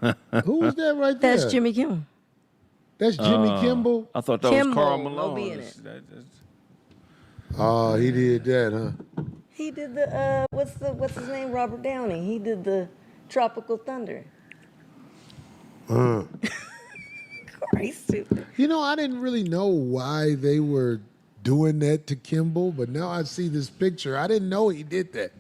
Who was that right there? That's Jimmy Kimmel. That's Jimmy Kimball? I thought that was Carl Malone. be in it. Oh, he did that, huh? He did the what's his name? Robert Downey. He did the Tropical Thunder. Crazy. You know, I didn't really know why they were doing that to Kimball, but now I see this picture. I didn't know he did that.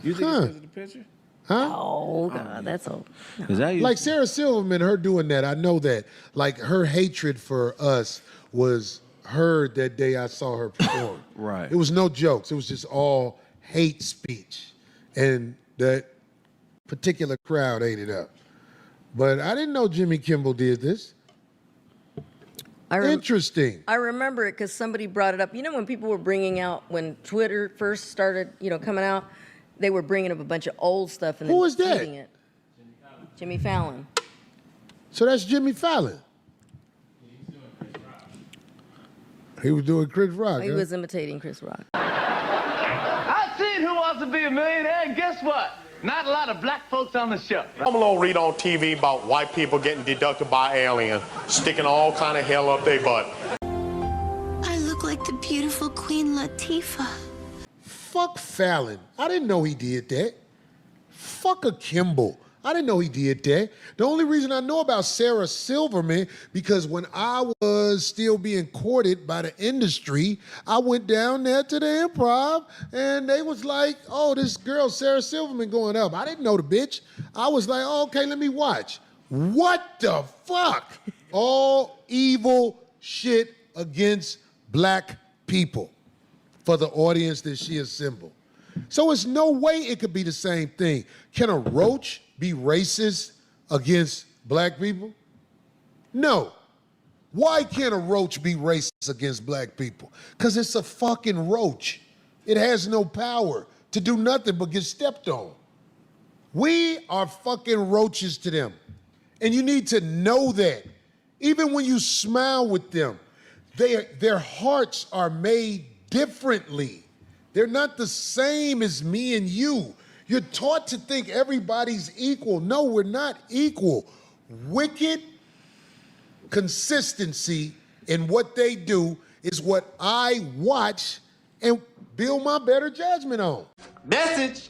You think it's because of the picture? Huh? Oh, God, that's old. No. Like Sarah Silverman, her doing that, I know that. Like her hatred for us was heard that day I saw her perform. Right. It was no jokes. It was just all hate speech. And that particular crowd ate it up. But I didn't know Jimmy Kimball did this. Interesting. I remember it because somebody brought it up. You know when people were bringing out, when Twitter first started, coming out, they were bringing up a bunch of old stuff and Who then was that? tweeting it. Jimmy Fallon. So that's Jimmy Fallon. He was doing Chris Rock. He was imitating Chris Rock. I seen Who Wants to Be a Millionaire, and guess what? Not a lot of black folks on the show. I'm gonna read on TV about white people getting deducted by aliens, sticking all kind of hell up their butt. I look like the beautiful Queen Latifah. Fuck Fallon. I didn't know he did that. Fuck a Kimball. I didn't know he did that. The only reason I know about Sarah Silverman, because when I was still being courted by the industry, I went down there to the Improv, and they was like, oh, this girl, Sarah Silverman, going up. I didn't know the bitch. I was like, oh, okay, let me watch. What the fuck? All evil shit against black people for the audience that she assembled. So it's no way it could be the same thing. Can a roach be racist against black people? No. Why can't a roach be racist against black people? Because it's a fucking roach. It has no power to do nothing but get stepped on. We are fucking roaches to them. And you need to know that. Even when you smile with them, their hearts are made differently. They're not the same as me and you. You're taught to think everybody's equal. No, we're not equal. Wicked consistency in what they do is what I watch and build my better judgment on. Message.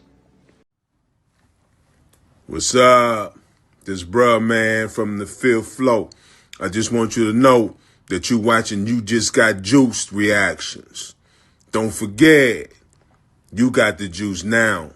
What's up? This bruh man from the fifth floor. I just want you to know that you watching You Just Got Juiced reactions. Don't forget, you got the juice now.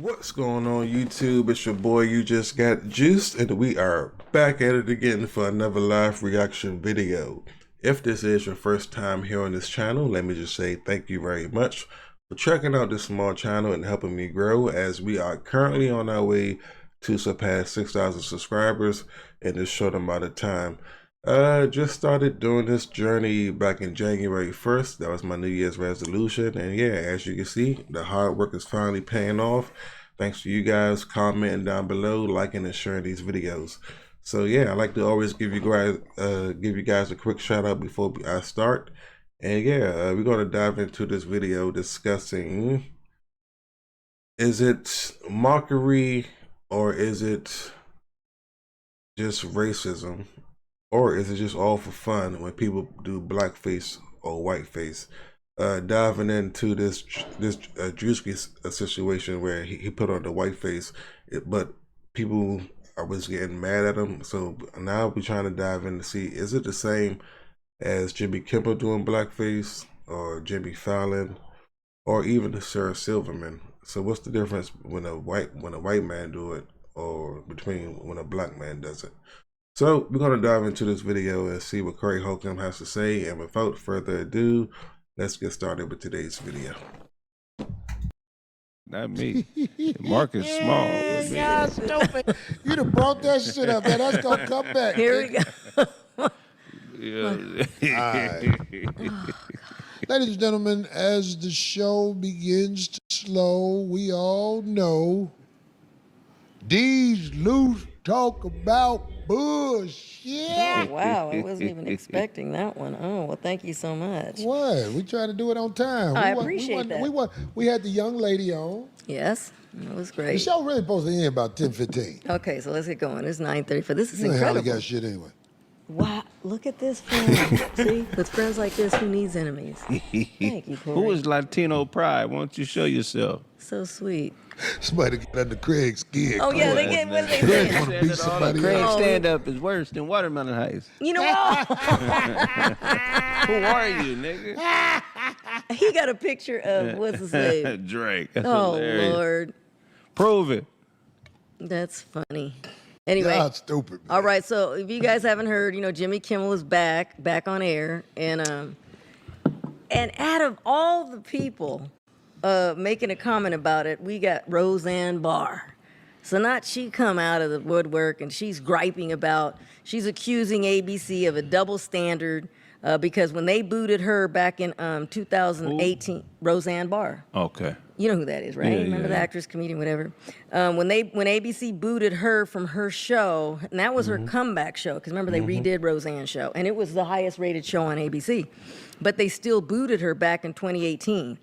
What's going on YouTube? It's your boy You Just Got Juiced, and we are back at it again for another live reaction video. If this is your first time here on this channel, let me just say thank you very much for checking out this small channel and helping me grow, as we are currently on our way to surpass 6,000 subscribers in this short amount of time. Just started doing this journey back in January 1st. That was my New Year's resolution, and yeah, as you can see, the hard work is finally paying off. Thanks to you guys commenting down below, liking and sharing these videos. So yeah, I like to always give you guys a quick shout out before I start. And yeah, we're going to dive into this video discussing, is it mockery or is it just racism, or is it just all for fun when people do blackface or whiteface? Diving into this Drewski situation where he put on the whiteface, but people was getting mad at him. So now we're trying to dive in to see, is it the same as Jimmy Kimmel doing blackface, or Jimmy Fallon, or even the Sarah Silverman? So what's the difference when a white man do it, or between when a black man does it? So we're gonna dive into this video and see what Corey HOLCOMB has to say. And without further ado, let's get started with today's video. Not me. Marcus Small. Yeah, stupid. You done brought that shit up, man. That's gonna come back. Here we go. Yeah. Ladies and gentlemen, as the show begins to slow, we all know these loose talk about bullshit. Oh, wow. I wasn't even expecting that one. Oh, well, thank you so much. What? We trying to do it on time. I appreciate that. We had the young lady on. Yes, that was The great. show really supposed to end about 10:15. Okay, so let's get going. It's 9:34. This is You know how they incredible. got shit anyway. Wow, look at this friend. See, with friends like this, who needs enemies? Thank you, Corey. Who is Latino pride? Why don't you show yourself? So sweet. Somebody get under Craig's skin. Oh, yeah, Come they on. get, what are they Craig saying? want to beat somebody Craig else. stand up is worse than Watermelon Heights. You know what? Who are you, nigga? He got a picture of, what's his name? Drake. That's Oh, hilarious. Lord. Prove it. That's funny. Anyway. Y'all stupid, man. All right, so if you guys haven't heard, Jimmy Kimmel is back on air, and out of all the people making a comment about it, we got Roseanne Barr. So not she come out of the woodwork and she's griping she's accusing ABC of a double standard because when they booted her back in 2018, Roseanne Barr. Okay. You know who that is, right? Yeah, Remember yeah. the actress, comedian, whatever. When ABC booted her from her show, and that was her comeback show, because remember they redid Roseanne's show, and it was the highest rated show on ABC. But they still booted her back in 2018.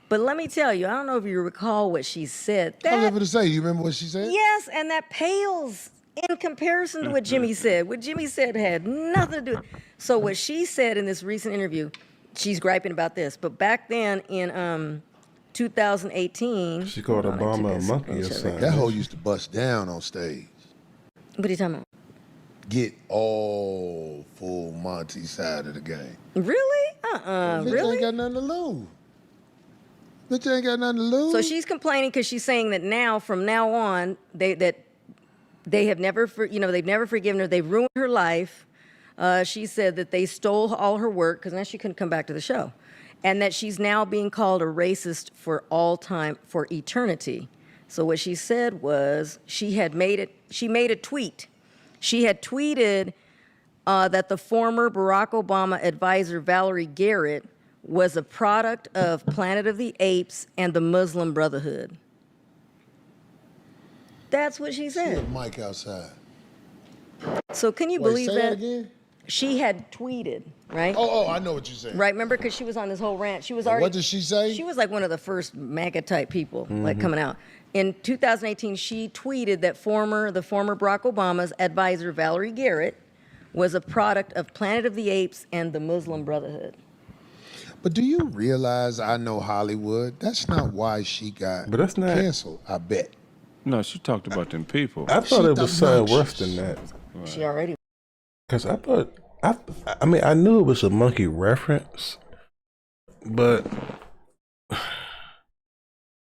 But let me tell you, I don't know if you recall what she said. I was going to say, you remember what she said? Yes, and that pales in comparison to what Jimmy said. What Jimmy said had nothing to do. So what she said in this recent interview, she's griping about this. But back then in 2018, She called hold on, I Obama took a monkey or screenshot. something. That hoe used to bust down on stage. What are you talking about? Get all full Monty side of the game. Really? Bitch ain't Really? got nothing to lose. Bitch ain't got nothing to lose. So she's complaining because she's saying that from now on, they have never, they've never forgiven her. They've ruined her life. She said that they stole all her work because now she couldn't come back to the show, and that she's now being called a racist for all time, for eternity. So what she said was she made a tweet. She had tweeted that the former Barack Obama advisor Valerie Garrett was a product of Planet of the Apes and the Muslim Brotherhood. That's what she said. Mike outside. So can you Wait, believe say that? that again? She had tweeted, right? Oh, I know what you're saying. Right, remember? Because she was on this whole rant. She was already. What did she say? She was like one of the first MAGA type people, like coming out. In 2018, she tweeted that the former Barack Obama's advisor Valerie Garrett was a product of Planet of the Apes and the Muslim Brotherhood. But do you realize I know Hollywood? That's not why she got But that's not- canceled, I bet. No, she talked about them people. I thought She it was something obnoxious. worse than that. She already. Because I mean, I knew it was a monkey reference, but,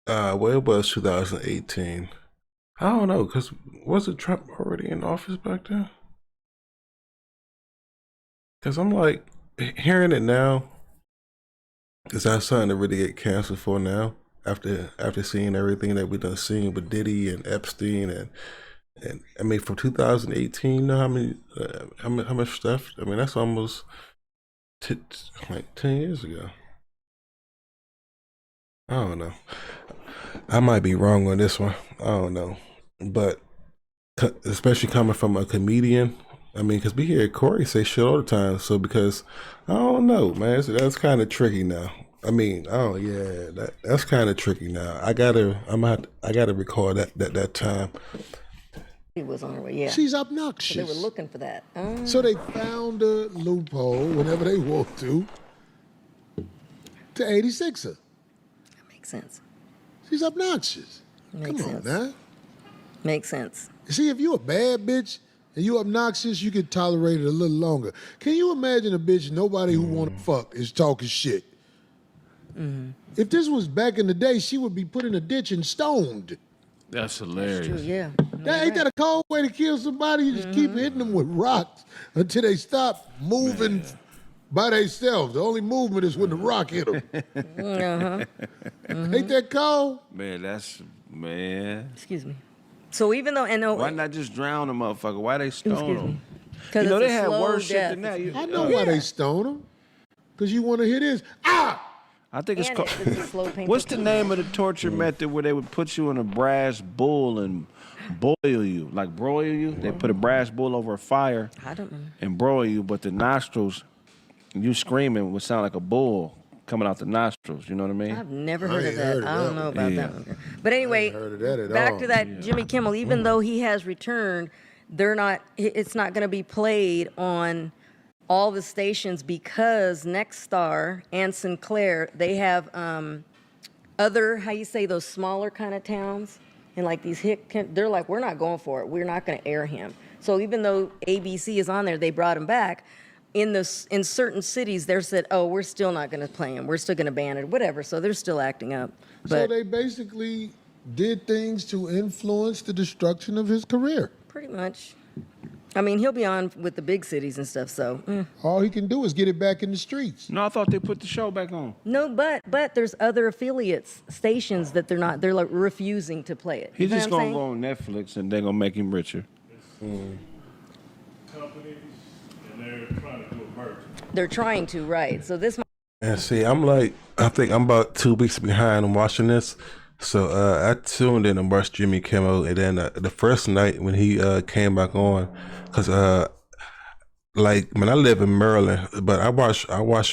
well, it was 2018. I don't know, because wasn't Trump already in office back then? Because I'm like, hearing it now, is that something to really get canceled for now? After seeing everything that we done seen with Diddy and Epstein and I mean from 2018, you know how much stuff? I mean that's almost like 10 years ago. I don't know. I might be wrong on this one. I don't know, but especially coming from a comedian. I mean, because we hear Corey say shit all the time. So because I don't know, man, that's kind of tricky now. I mean, oh yeah, that's kind of tricky now. I gotta recall that time. She was on her way, yeah. She's So obnoxious. they were looking for that. So they found a loophole whenever they want to 86 her. That makes sense. She's obnoxious. Makes Come sense. on, now. Makes sense. You see, if you a bad bitch and you obnoxious, you can tolerate it a little longer. Can you imagine a bitch nobody who want to fuck is talking shit? If this was back in the day, she would be put in a ditch and stoned. That's True, hilarious. yeah. Ain't that a cold way to kill somebody? You just keep hitting them with rocks until they stop moving by themselves. The only movement is when the rock hit them. Ain't that cold? Man. Excuse me. So even though, Why not just drown a motherfucker? Why they stone excuse them? me. Because You know, it's they a had slow worse shit death. than that. I know why they stone him. Because you want to hear this. Ah! I think it's And called. it's a slow, painful What's the death. name of the torture method where they would put you in a brass bull and boil you, like broil you? They put a brass bull over a fire I don't know. and broil you, but the nostrils, you screaming would sound like a bull coming out the nostrils. You know what I mean? I've never I heard of ain't that. heard of I that don't know one. about Yeah. that one. But anyway, heard of that at back all. to that Jimmy Kimmel. Even though he has returned, it's not going to be played on all the stations because Nexstar and Sinclair, they have other, how you say, those smaller kind of towns. And like these they're like, we're not going for it. We're not going to air him. So even though ABC is on there, they brought him back. In certain cities, they said, oh, we're still not going to play him. We're still going to ban it, whatever. So they're still acting up. So But they basically did things to influence the destruction of his career. pretty much. I mean, he'll be on with the big cities and stuff. So All he can do is get it back in the streets. No, I thought they put the show back on. no, but there's other affiliates, stations that they're like refusing to play it. He's You know just what gonna I'm go on Netflix and they're gonna make him richer. Companies, and they're trying to do a merger. They're trying to, right? So this. And see, I'm like, I think I'm about 2 weeks behind on watching this. So I tuned in and watched Jimmy Kimmel, and then the first night when he came back on, because like, man, I live in Maryland, but I watch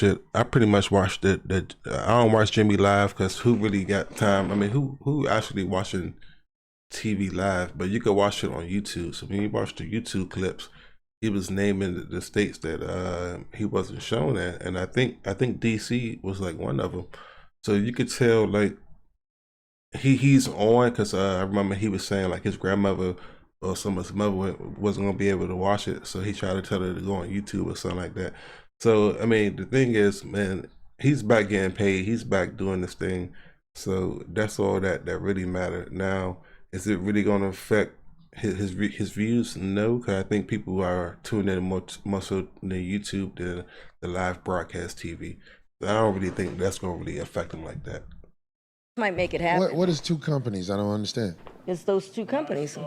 it. I pretty much watched it. I don't watch Jimmy live because who really got time? I mean, who actually watching TV live? But you could watch it on YouTube. So when you watch the YouTube clips, he was naming the states that he wasn't shown at, and I think DC was like one of them. So you could tell like he's on, because I remember he was saying like his grandmother or some of his mother wasn't gonna be able to watch it, so he tried to tell her to go on YouTube or something like that. So I mean, the thing is, man, he's back getting paid. He's back doing this thing. So that's all that really mattered. Now, is it really gonna affect his views? No, because I think people are tuning in more so than YouTube than the live broadcast TV. So I don't really think that's gonna really affect him like that. Might make it happen. What is two companies? I don't understand. It's those two companies.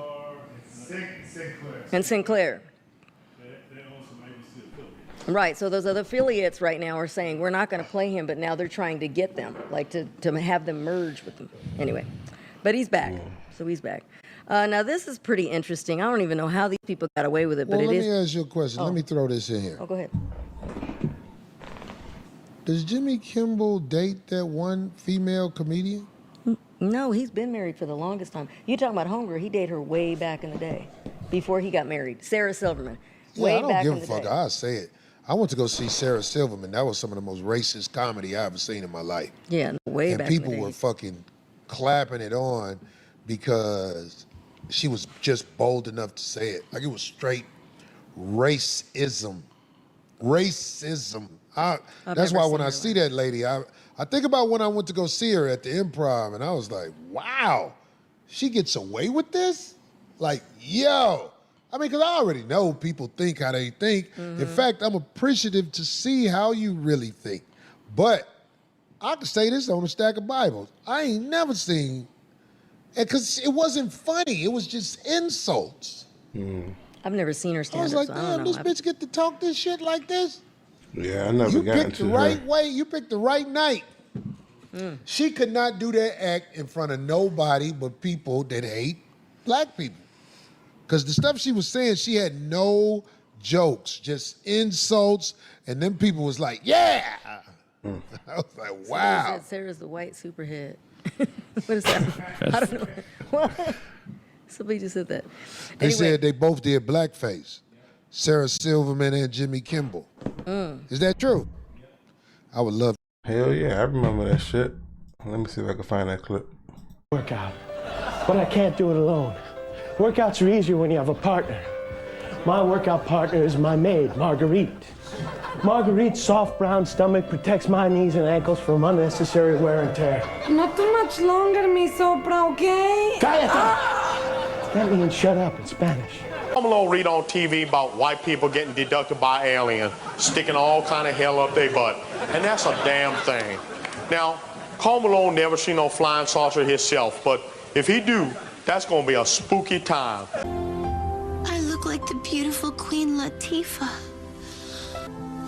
Sinclair. And Sinclair. They own some ABC affiliates. Right. So those other affiliates right now are saying we're not going to play him, but now they're trying to get them, like to have them merge with them. Anyway, but he's back. So he's back. Now this is pretty interesting. I don't even know how these people got away with it, but Well, it let is. me ask you a question. Let me throw this in here. Oh, go ahead. Does Jimmy Kimmel date that one female comedian? No, he's been married for the longest time. You talking about Homegirl? He dated her way back in the day, before he got married. Sarah Silverman. Way Yeah, I don't back give in a the fuck. day. I'll say it. I went to go see Sarah Silverman. That was some of the most racist comedy I ever seen in my life. Yeah, way And back people in the were day. fucking clapping it on because she was just bold enough to say it. Like it was straight racism. Racism. That's never why seen when I her see that lady, I think about when I went to go see her at the Improv, and I was like, wow, she gets away with this? Like, yo. I mean, because I already know people think how they think. In fact, I'm appreciative to see how you really think. But I can say this on a stack of Bibles. I ain't never seen, because it wasn't funny. It was just insults. I've never seen her I stand was up, like, so I don't damn, know. this bitch get to talk this shit like this? Yeah, I never You got picked the into right her. way. You picked the right night. She could not do that act in front of nobody but people that hate black people. Because the stuff she was saying, she had no jokes, just insults, and then people was like, yeah. I was like, wow. Sarah's the white superhead. What is that? I don't know. What? Somebody just said that. They Anyway, said they both did blackface. Sarah Silverman and Jimmy Kimmel. Is that true? I would love. Hell yeah, I remember that shit. Let me see if I can find that clip. Workout, but I can't do it alone. Workouts are easier when you have a partner. My workout partner is my maid, Marguerite. Marguerite's soft brown stomach protects my knees and ankles from unnecessary wear and tear. Not too much longer, mi sopra, okay? Cállate! That means shut up in Spanish. I'm gonna read on TV about white people getting deducted by aliens, sticking all kind of hell up their butt. And that's a damn thing. Now, Carl Malone never seen no flying saucer himself, but if he do, that's gonna be a spooky time. I look like like the beautiful Queen Latifah.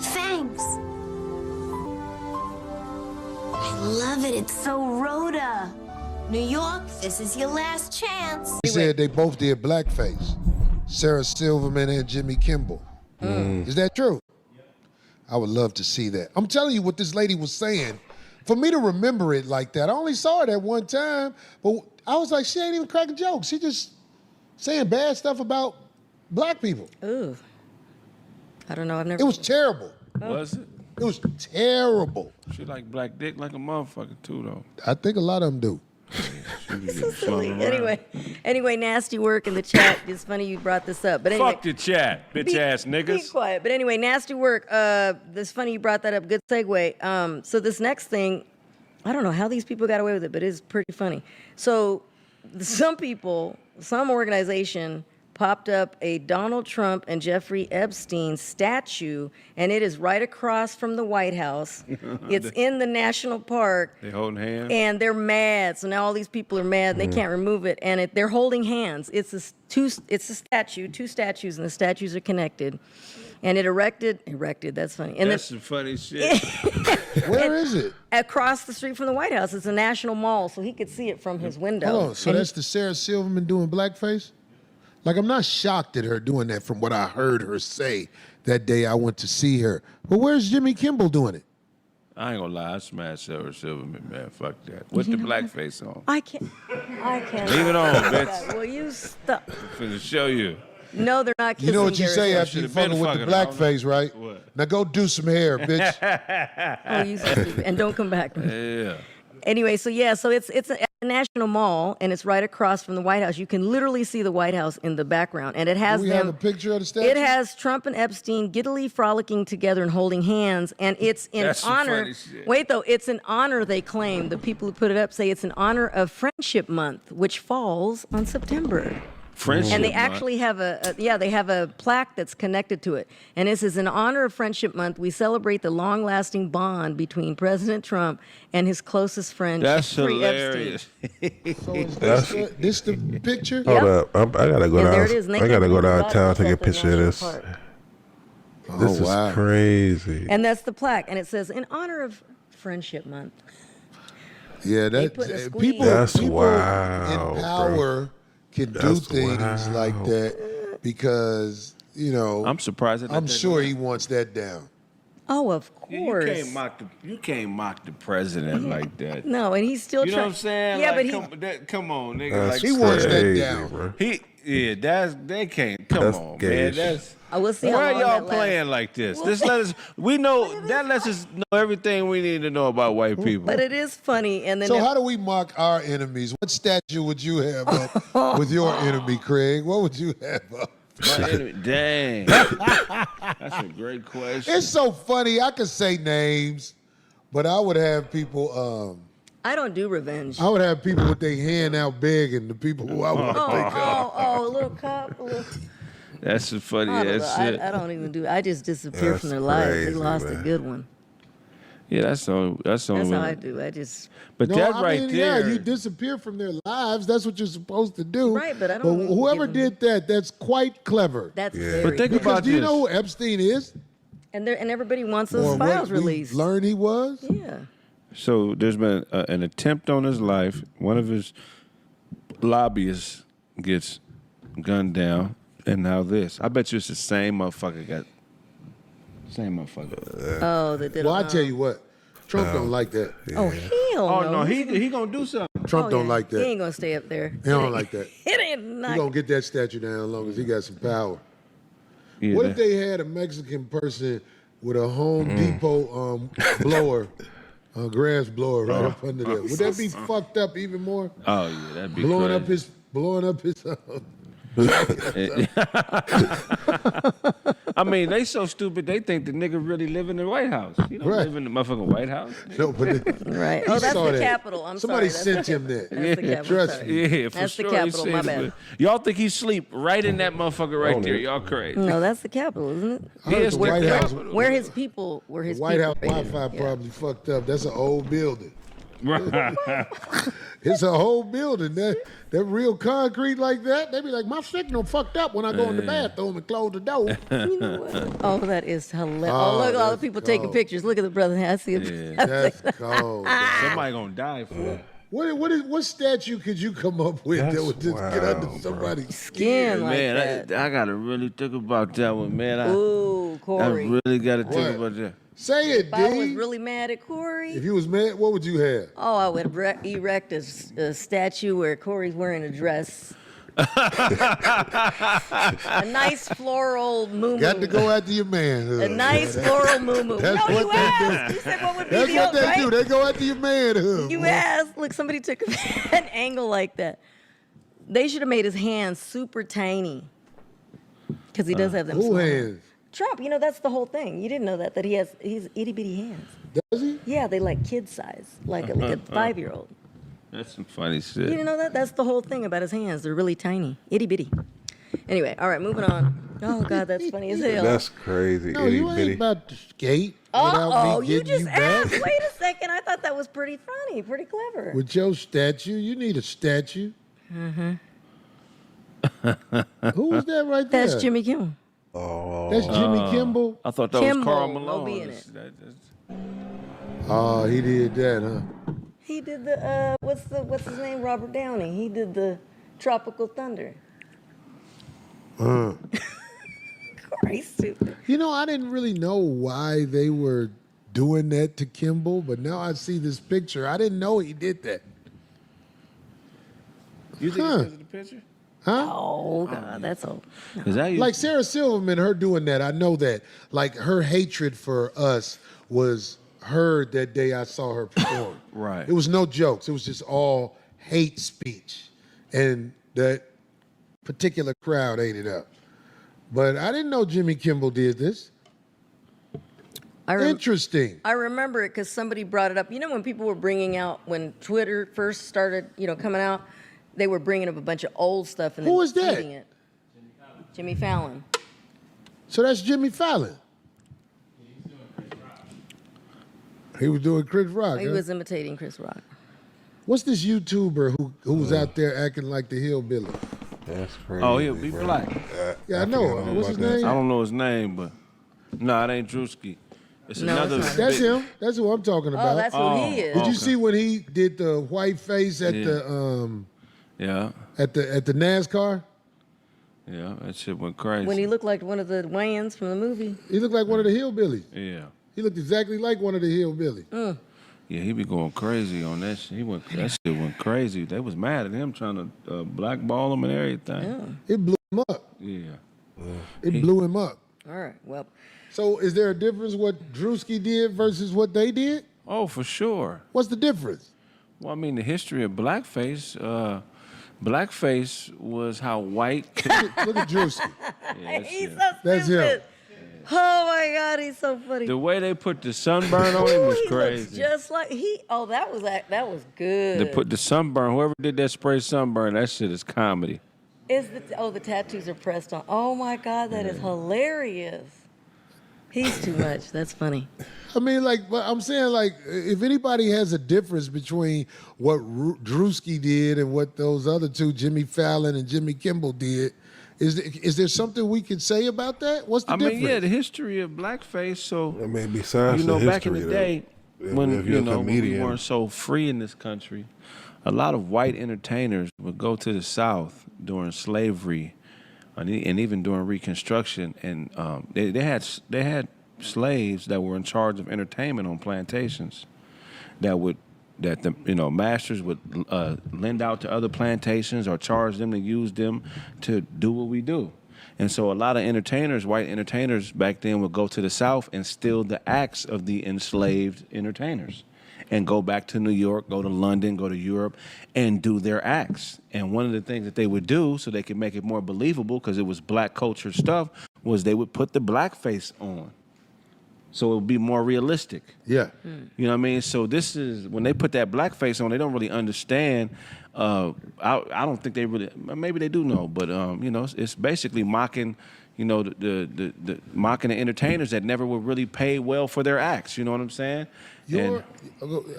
Thanks. I love it. It's so Rhoda. New York, this is your last chance. They said they both did blackface. Sarah Silverman and Jimmy Kimmel. Is that true? I would love to see that. I'm telling you what this lady was saying. For me to remember it like that, I only saw it at one time, but I was like, she ain't even cracking jokes. She just saying bad stuff about black people. Ooh. I don't know. I've never. It was terrible. Was it? It was terrible. She like black dick like a motherfucker too, though. I think a lot of them do. So silly. Anyway, nasty work in the chat. It's funny you brought this up, but anyway. Fuck the chat, bitch ass niggas. Be quiet. But anyway, nasty work. It's funny you brought that up. Good segue. So this next thing, I don't know how these people got away with it, but it's pretty funny. So some organization popped up a Donald Trump and Jeffrey Epstein statue, and it is right across from the White House. It's in the national park. They holding hands? And they're mad. So now all these people are mad, and they can't remove it. And they're holding hands. It's a statue, two statues, and the statues are connected. And it erected, that's funny. And that's some funny shit. Where is it? Across the street from the White House. It's a national mall, so he could see it from his window. Hold on, so that's the Sarah Silverman doing blackface? Like, I'm not shocked at her doing that from what I heard her say that day I went to see her. But where's Jimmy Kimmel doing it? I ain't gonna lie, I smashed Sarah Silverman, man. Fuck that. With the blackface on. I can't. Leave it on, bitch. Will you stop? I'm finna show you. No, they're not kissing. You know what you Garrett. say after you fucking with the blackface, right? What? Now go do some hair, bitch. Oh, you stupid. And don't come back. Yeah. Anyway, so it's a national mall, and it's right across from the White House. You can literally see the White House in the background, and it has Do we have a picture of the statue? It has Trump and Epstein giddily frolicking together and holding hands, and it's in That's some honor. funny shit. Wait, though, it's an honor. They claim the people who put it up say it's in honor of Friendship Month, which falls on September. Friendship And they Month. actually have they have a plaque that's connected to it. And this is in honor of Friendship Month. We celebrate the long-lasting bond between President Trump and his closest friend, That's Jeffrey hilarious. So is this the picture? Hold up. I gotta go And down. there it is. And they I gotta can't go believe it. downtown That's take a at the picture of this. national park. This is crazy. And that's the plaque. And it says, in honor of Friendship Month. Yeah, They put a squeeze. people, That's people wild, in power can do That's things like wild. that because, you know, I'm surprised. I'm sure he wants that down. Oh, of You course. can't mock the president like that. No, and he's still You know trying. what I'm saying? Yeah, Like, but come on, nigga. That's Like, He wants that crazy, down. bro. they can't. Come That's on, gay man. as shit. That's we'll see how why long y'all that lasts. playing like this. This lets us know everything we need to know about white people. But it is funny. And then So how do we mock our enemies? What statue would you have up with your enemy, Craig? What would you have up? My enemy, dang, that's a great question. It's so funny. I could say names, but I would have people. I don't do revenge. I would have people with their hand out begging the people who I want to think of. Oh, a little cup. A little, That's a funny I, don't ass know. shit. I don't even do. I just disappear That's from their lives. They crazy, lost a man. good one. Yeah, that's the only That's how way. I do. I just. But No, that I right mean, there. yeah, you disappear from their lives. That's what you're supposed to do. Right, but I don't even whoever give them- did that, that's quite clever. That's Yeah. very. But think good. Because about do you this. know who Epstein is? And everybody wants Or those what files we released. learned he was? Yeah. So there's been an attempt on his life. One of his lobbyists gets gunned down, and now this. I bet you it's the same motherfucker. Same motherfucker. Oh, they did. Well, I tell you what, Trump don't like that. Oh hell Oh no! no, he gonna do something. Trump Oh, don't yeah. like He that. ain't gonna stay up there. He don't like that. It ain't He not. gonna get that statue down as long as he got some power. Yeah, What if they had a Mexican person with a Home Depot blower, a grass blower right up under there? Would that be fucked up even more? Oh yeah, that'd be Blowing crazy. up his. I mean, they so stupid. They think the nigga really live in the White House. He don't Right. live in the motherfucking White House. No, but Right. he Oh, that's saw the that. Capitol. I'm Somebody sorry. sent him that. That's the Capitol. Trust Sorry. me. Yeah, for That's the sure. Capitol, He my says, bad. Y'all think he sleep right in that motherfucker right Oh, there? no. Y'all crazy. No, that's the Capitol, isn't it? I heard Yes, the where- White House. Where his people? Where his The White people House raided. Wi-Fi Yeah. probably fucked up. That's an old building. It's a whole building. That real concrete like that, they be like, my signal fucked up when I go in the bathroom and close the door. You know what? Oh, that is hilarious. Oh, look at all the people taking pictures. Look at the brother. I see it. That's cold. Somebody gonna die for it. What statue could you come up with that would just get under somebody's skin? Like man, that. I gotta really think about that one, man. Ooh, Corey. I really gotta think about that. Say it, If I was D. really mad at Corey, If you was mad, what would you have? oh, I would erect a statue where Corey's wearing a dress. A nice floral moo-moo. Got to go after your manhood. A nice floral moo-moo. That's No, what you they asked. do. You said what would be That's the what they right? do. They go after your manhood. You boy. asked. Look, somebody took an angle like that. They should have made his hands super tiny. Because he does have them Who small. hands? Trump, you know, that's the whole thing. You didn't know that he's itty bitty hands. Does he? Yeah, they like kid size, like a 5-year-old. That's some funny You shit. didn't know that? That's the whole thing about his hands. They're really tiny, itty bitty. Anyway, all right, moving on. Oh God, that's funny as hell. That's crazy. No, itty you ain't bitty. about to skate Oh, without me you getting just you asked. back. Wait a second. I thought that was pretty funny, pretty clever. With your statue, you need a statue. Mm-hmm. Who was that right there? That's Jimmy Kimmel. Oh, That's Jimmy Kimball. I thought that Kimmel, was Carl no Malone. B in it. Oh, he did that, huh? He did the what's his name? Robert Downey. He did the Tropical Thunder. Corey, stupid. You know, I didn't really know why they were doing that to Kimball, but now I see this picture. I didn't know he did that. You think Huh. it's because of the picture? Huh? Oh God, that's old. Cause I used Like Sarah Silverman, her doing that, I know that. Like her hatred for us was heard that day I saw her perform. Right. It was no jokes. It was just all hate speech. And that particular crowd ate it up. But I didn't know Jimmy Kimball did this. Interesting. I remember it because somebody brought it up. You know, when people were bringing out, when Twitter first started, coming out, they were bringing up a bunch of old stuff and Who then is that? tweeting it. Jimmy Fallon. So that's Jimmy Fallon. He was doing Chris Rock. He huh? was imitating Chris Rock. What's this YouTuber who was out there acting like the hillbilly? that's crazy. Oh, he'll be bro. black. Yeah, I know. What's his name? I don't know his name, but no, it ain't Drewski. It's No, another. it's not. That's big- him. That's who I'm talking about. Oh, that's who he is. Did you see when he did the white face at Yeah. the Yeah, at the NASCAR? yeah, that shit went crazy. When he looked like one of the Wayans from the movie. He looked like one of the hillbillies. yeah, He looked exactly like one of the hillbillies. yeah, he be going crazy on that shit. That shit went crazy. They was mad at him trying to blackball him and everything. It blew him up. Yeah. It blew him up. All right, well, So is there a difference what Drewski did versus what they did? Oh, for sure. What's the difference? Well, I mean, the history of blackface. Blackface was how white. Look at Drewski. Yeah, he's shit. so That's stupid. him. Oh my God, he's so funny. The way they put the sunburn on him was He looks crazy. just like he. Oh, that was good. They put the sunburn. Whoever did that spray sunburn, that shit is comedy. The tattoos are pressed on. Oh my God, that is hilarious. He's too much. That's funny. I mean, but I'm saying, if anybody has a difference between what Drewski did and what those other two, Jimmy Fallon and Jimmy Kimball, did, is there something we can say about that? What's the difference? Yeah, the history of blackface. So, I mean, besides the back in history, the day, though, when if you're a when we comedian- weren't so free in this country, a lot of white entertainers would go to the South during slavery, and even during Reconstruction, and they had slaves that were in charge of entertainment on plantations, that the masters would lend out to other plantations or charge them to use them to do what we do. And so a lot of entertainers, white entertainers back then, would go to the South and steal the acts of the enslaved entertainers and go back to New York, go to London, go to Europe, and do their acts. And one of the things that they would do so they could make it more believable, because it was black culture stuff, was they would put the blackface on. so it would be more realistic. Yeah. You know what I mean? So this is when they put that blackface on, they don't really understand. I don't think they really. Maybe they do know, but you know, it's basically mocking. You know, the mocking the entertainers that never were really paid well for their acts. You know what I'm saying? I mean,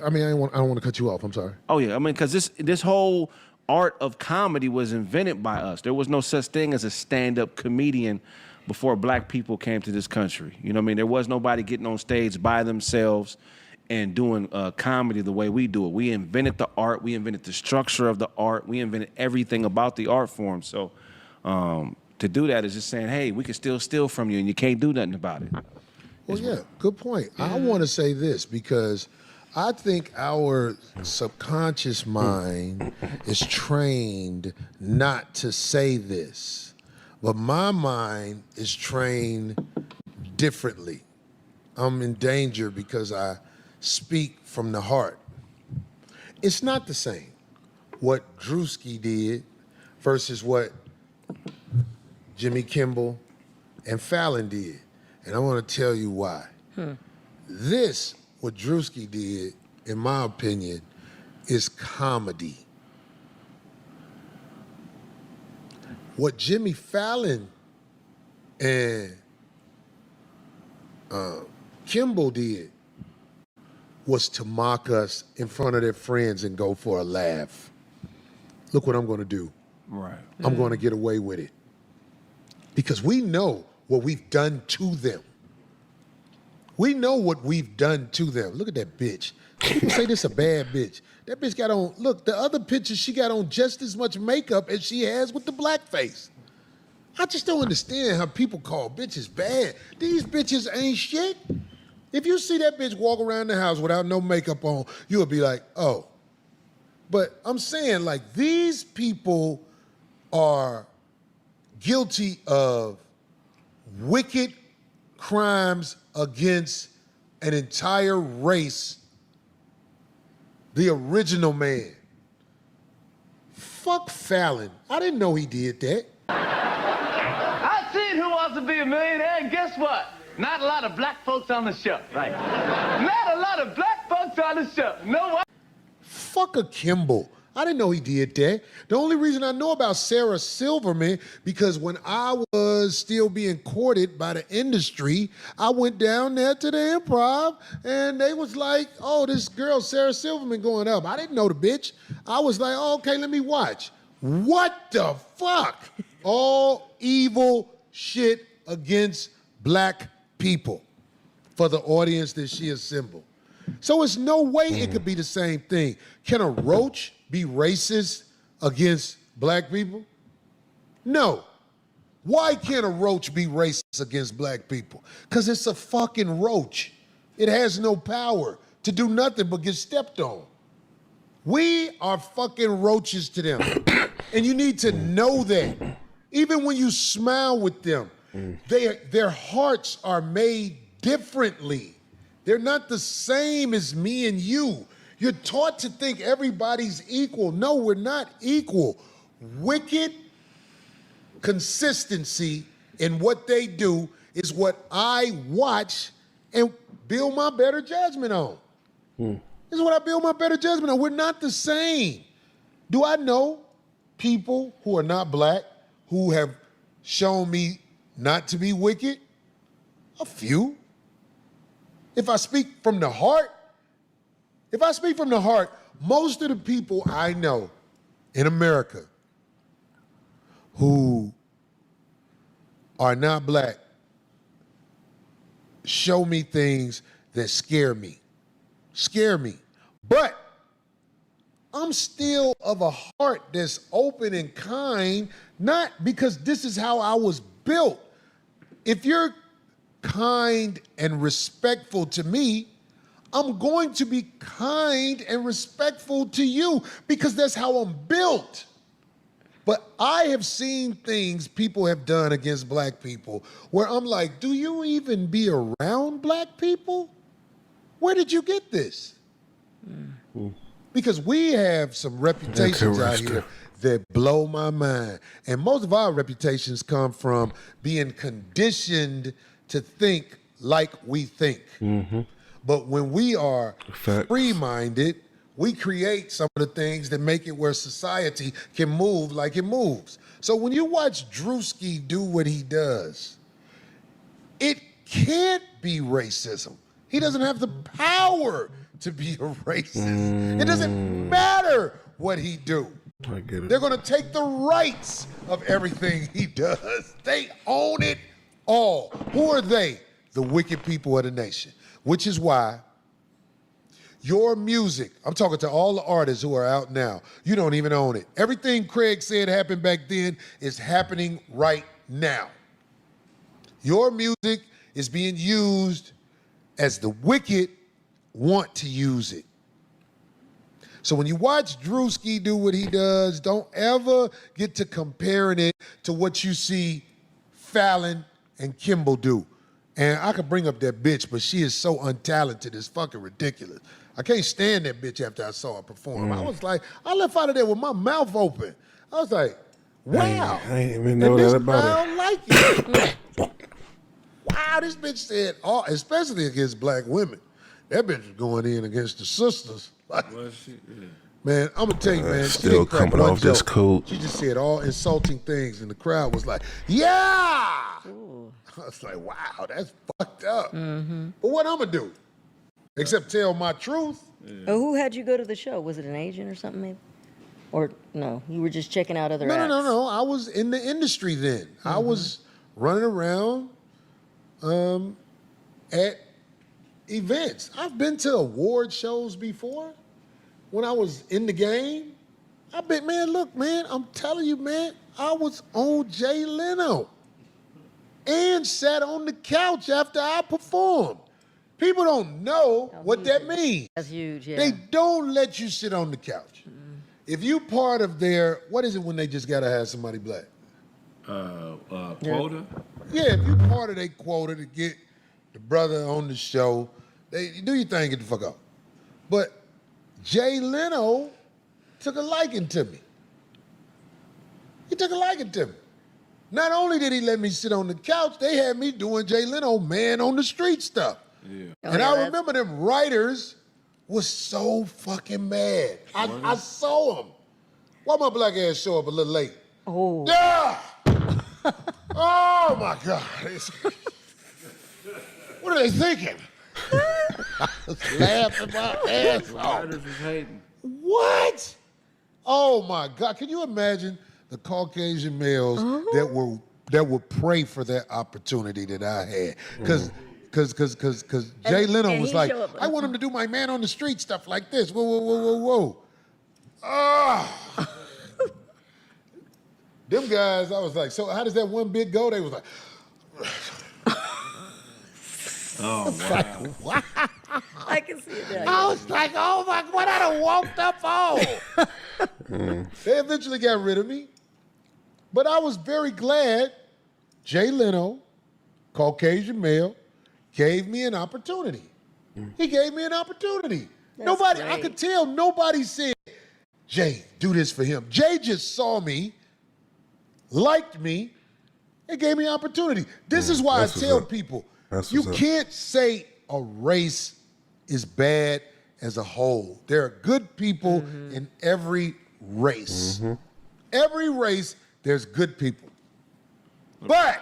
I don't want to cut you off. I'm sorry. Oh yeah, I mean, because this whole art of comedy was invented by us. There was no such thing as a stand-up comedian before black people came to this country. You know what I mean? There was nobody getting on stage by themselves and doing comedy the way we do it. We invented the art. We invented the structure of the art. We invented everything about the art form. So to do that is just saying, hey, we can still steal from you and you can't do nothing about it. Well, yeah, good point. I want to say this because I think our subconscious mind is trained not to say this, but my mind is trained differently. I'm in danger because I speak from the heart. It's not the same what Drewski did versus what Jimmy Kimmel and Fallon did. And I want to tell you why. This, what Drewski did, in my opinion, is comedy. What Jimmy Fallon and Kimball did was to mock us in front of their friends and go for a laugh. Look what I'm going to do. Right. I'm going to get away with it. Because we know what we've done to them. We know what we've done to them. Look at that bitch. People say this a bad bitch. That bitch got on, look, the other picture, she got on just as much makeup as she has with the blackface. I just don't understand how people call bitches bad. These bitches ain't shit. If you see that bitch walk around the house without no makeup on, you'll be like, oh. But I'm saying, like, these people are guilty of wicked crimes against an entire race, the original man. Fuck Fallon. I didn't know he did that. I seen Who Wants to Be a Millionaire, and guess what? Not a lot of black folks on the show. Right. Not a lot of black folks on the show. No one. Fuck a Kimball. I didn't know he did that. The only reason I know about Sarah Silverman, because when I was still being courted by the industry, I went down there to the Improv, and they was like, oh, this girl, Sarah Silverman, going up. I didn't know the bitch. I was like, oh, okay, let me watch. What the fuck? All evil shit against black people for the audience that she assembled. So it's no way it could be the same thing. Can a roach be racist against black people? No. Why can't a roach be racist against black people? Because it's a fucking roach. It has no power to do nothing but get stepped on. We are fucking roaches to them. And you need to know that. Even when you smile with them, their hearts are made differently. They're not the same as me and you. You're taught to think everybody's equal. No, we're not equal. Wicked consistency in what they do is what I watch and build my better judgment on. This is what I build my better judgment on. We're not the same. Do I know people who are not black who have shown me not to be wicked? A few. If I speak from the heart, most of the people I know in America who are not black show me things that scare me. But I'm still of a heart that's open and kind, not because this is how I was built. If you're kind and respectful to me, I'm going to be kind and respectful to you because that's how I'm built. But I have seen things people have done against black people where I'm like, do you even be around black people? Where did you get this? Because we have some reputations out here that blow my mind. And most of our reputations come from being conditioned to think like we think. But when we are Facts. free-minded, we create some of the things that make it where society can move like it moves. So when you watch Drewski do what he does, it can't be racism. He doesn't have the power to be a racist. It doesn't matter what he do. I get it. They're gonna take the rights of everything he does. They own it all. Who are they? The wicked people of the nation. Which is why your music, I'm talking to all the artists who are out now, you don't even own it. Everything Craig said happened back then is happening right now. Your music is being used as the wicked want to use it. So when you watch Drewski do what he does, don't ever get to comparing it to what you see Fallon and Kimmel do. And I could bring up that bitch, but she is so untalented, it's fucking ridiculous. I can't stand that bitch after I saw her perform. I was like, I left out of there with my mouth open. I was like, wow. I ain't even know that about her. I don't like it. Wow, this bitch said, especially against black women. That bitch was going in against the sisters. Like, man, I'm gonna tell you, man. Still she didn't crack coming one off this joke. coat. She just said all insulting things, and the crowd was like, yeah! Ooh. I was like, wow, that's fucked up. But what I'm gonna do? Except tell my truth. Oh, who had you go to the show? Was it an agent or something, maybe? Or no, you were just checking out other acts? No. I was in the industry then. I was running around at events. I've been to award shows before. When I was in the game, I bet, man, look, man, I'm telling you, man, I was on Jay Leno and sat on the couch after I performed. People don't know what that means. That's huge, yeah. They don't let you sit on the couch. If you part of their, what is it when they just gotta have somebody black? Quota? Yeah, if you part of their quota to get the brother on the show, they do your thing, get the fuck out. But Jay Leno took a liking to me. He took a liking to me. Not only did he let me sit on the couch, they had me doing Jay Leno man on the street stuff. Yeah. And I remember them writers was so fucking mad. I saw them. Why my black ass show up a little late? Oh. Yeah! Oh my God. What are they thinking? I was laughing my ass off. Writers was hating. What? Oh my God. Can you imagine the Caucasian males that would pray for that opportunity that I had? Because Jay Leno was like, I want him to do my man on the street stuff like this. Whoa. Ah. Them guys, I was like, so how does that one bit go? They was like, Oh, wow. I can see it now. I was like, oh my, what I done walked up on. They eventually got rid of me. But I was very glad Jay Leno, Caucasian male, gave me an opportunity. He gave me an opportunity. Nobody, I could tell nobody said, Jay, do this for him. Jay just saw me, liked me, and gave me an opportunity. This is why I tell people, you can't say a race is bad as a whole. There are good people in every race. Every race, there's good people. But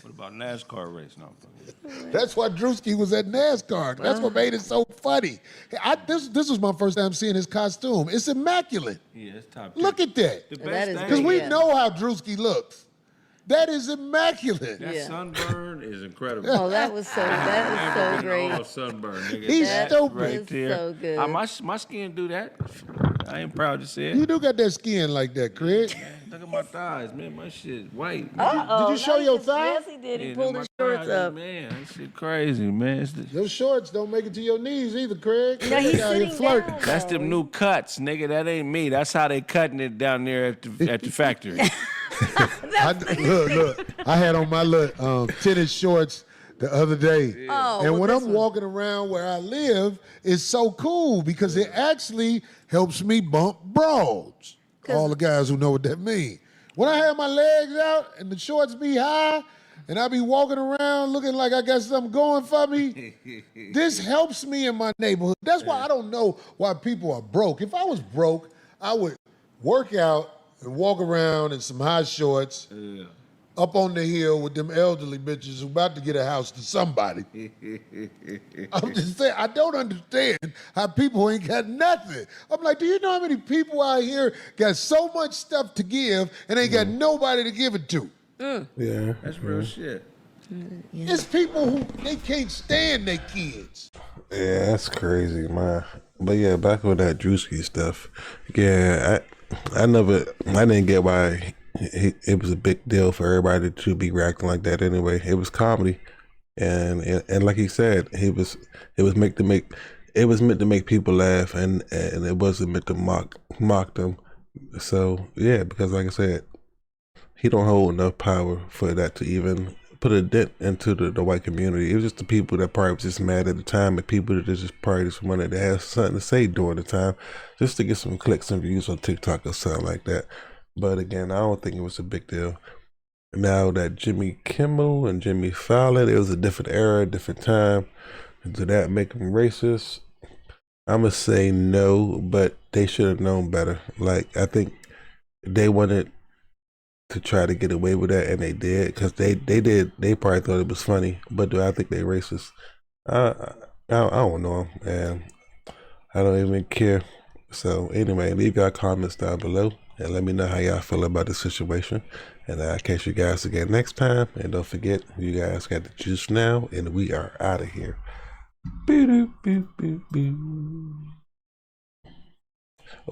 What about NASCAR race? No. that's why Drewski was at NASCAR. That's what made it so funny. This was my first time seeing his costume. It's immaculate. Yeah, it's top. Look at that. The That best is thing. Because we Yeah. know how Drewski looks. That is immaculate. That Yeah. sunburn is incredible. Oh, that was so great. Oh, sunburn, nigga. He's That stupid. right It's there. so good. My skin do that. I ain't proud to say it. You do got that skin like that, Craig. Look at my thighs, man. My shit white. Uh-oh, Did you show now your he- thighs? Yes, he did. He Yeah, pulled my his shorts thighs, up. Man, that shit crazy, man. Your shorts don't make it to your knees either, Craig. Now he's They out here sitting flirting. down. That's them new cuts, nigga. That ain't me. That's how they cutting it down there at the factory. Look. I had on my little tennis shorts the other day. Oh, and well, when this I'm walking around where I live, it's so cool because it actually helps me bump broads. All the guys who know what that means. When I have my legs out and the shorts be high, and I be walking around looking like I got something going for me. This helps me in my neighborhood. That's why I don't know why people are broke. If I was broke, I would work out and walk around in some high shorts up on the hill with them elderly bitches who about to get a house to somebody. I'm just saying, I don't understand how people ain't got nothing. I'm like, do you know how many people out here got so much stuff to give and ain't got nobody to give it to? Yeah. That's real shit. It's people who, they can't stand their kids. Yeah, that's crazy, man. But yeah, back on that Drewski stuff. Yeah, I didn't get why it was a big deal for everybody to be reacting like that. Anyway, it was comedy, and like he said, it was meant to make people laugh, and it wasn't meant to mock them. So yeah, because like I said, he don't hold enough power for that to even put a dent into the white community. It was just the people that probably was just mad at the time, and people that just probably just wanted to have something to say during the time, just to get some clicks and views on TikTok or something like that. But again, I don't think it was a big deal. Now that Jimmy Kimmel and Jimmy Fallon, it was a different era, different time. Did that make them racist? I'm going to say no, but they should have known better. Like, I think they wanted to try to get away with that, and they did, because they probably thought it was funny. But do I think they racist? I don't know, and I don't even care. So anyway, leave your comments down below and let me know how y'all feel about the situation. And I'll catch you guys again next time. And don't forget, you guys got the juice now, and we are out of here.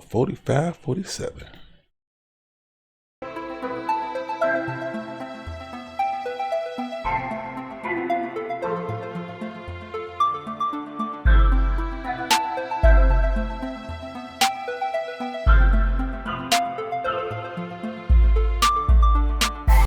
45, 47.